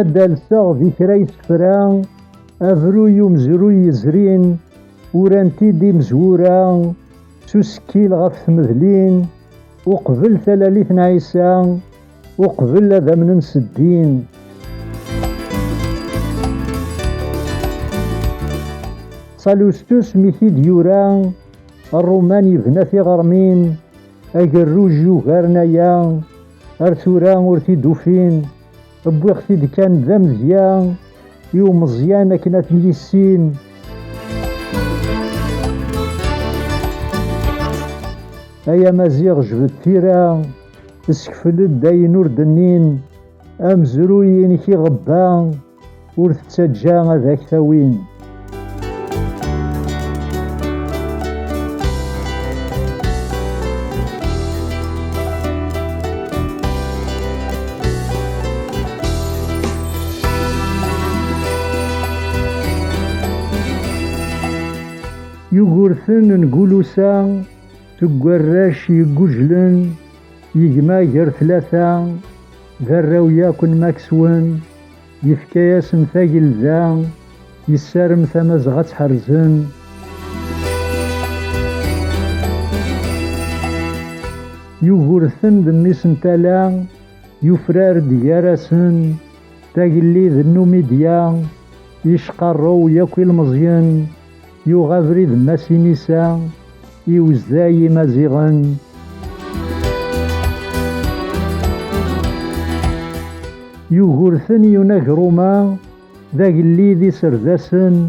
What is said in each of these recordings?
أدالساغ ذي كرا يسفرا أفرو يمزرو يزرين ورانتي دي مزورا سوسكيل غف ثمذلين وقبل ثلاليث نعيسى وقبل ذا من نسدين. صالوستوس ميثي ديورا الرومان يبنى في غرمين أقروج يوغارنايا أرثورا ورثي دوفين بويختي كان ذا مزيان يوم مزيان كنا يسين. أيا مزيغ جبد تيرا اسكفل داين وردنين أمزروين كي غبان ورثتجا ذاك ثوين. يقرثن نقولوسا تقراش يقجلن يجمع جر ثلاثة ذراو ياكن ماكسون يفكاياس مثاقل ذا يسارم ثمزغة حرزن. يقرثن دميس نتالا يفرار ديارسن تاقلي ذنو ميديا يشقرو ياكل مزيان يغفري ذما سينيسا يوزاي مازيغن. يغرثن يناك روما ذاك اللي ذي سرداسن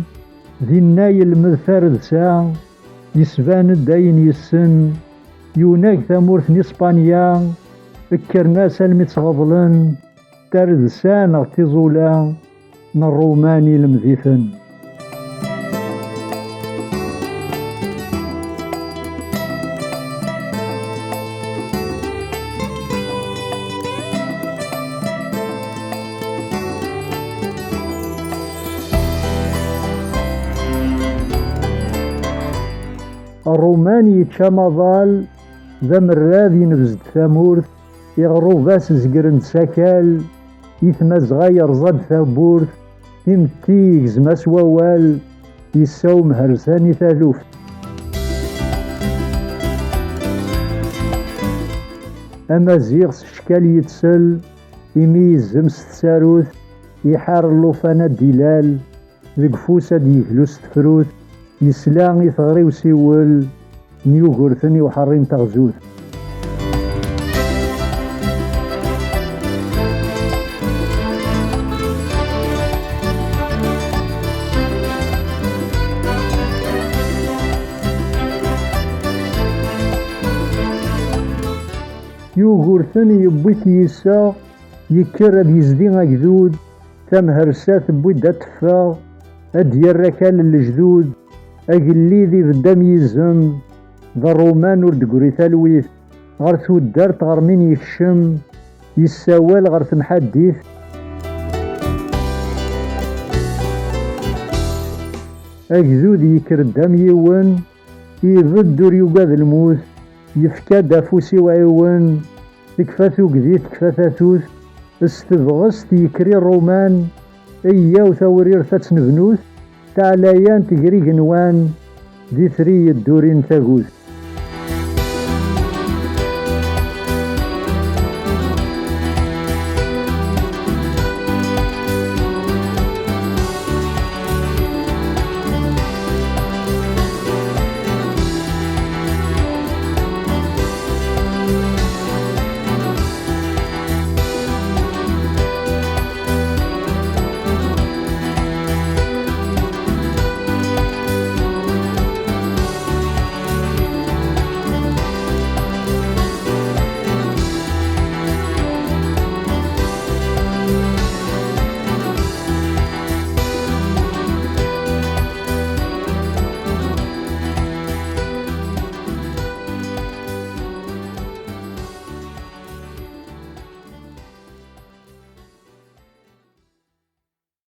ذي النايل مذفاردسا يسبان الداين يسن يوناك ثمورث اسبانيا فكرناس المتغضلن تردسان اغتزولا الروماني المذيفن. الروماني يتشامضال ذا مراد ينبزد ثامورث يغرو باس زقرن ساكال يثمز غاير زاد ثابورث يمتي يزماس ووال يساوم هرساني ثالوف. أما زيغس شكال يتسل يميز زمس تساروث يحار اللوفانا ديلال ذقفوسا ديفلوس تفروث يسلا يثغري وسيول نيوغرثني وحرين تغزوث. يوغرثني يبويت يسا يكر اد يزدي اكذود تمهرسات بويدا تفاغ اد يركال الجدود أقلي ذي بالدم يزم ذا الرومان وردقوري ثالويث غرثو الدارت غر مين يكشم يساوال غرث محديث. أكذود يكر الدم يون يبدو يوقاذ الموت يفكا دافوسي وعيون تكفاثو قذيث كفاثاثوث استبغست يكري الرومان إياو ثورير ثاتس نبنوث تعاليان تقري جنوان ذي ثري الدورين ثاقوث.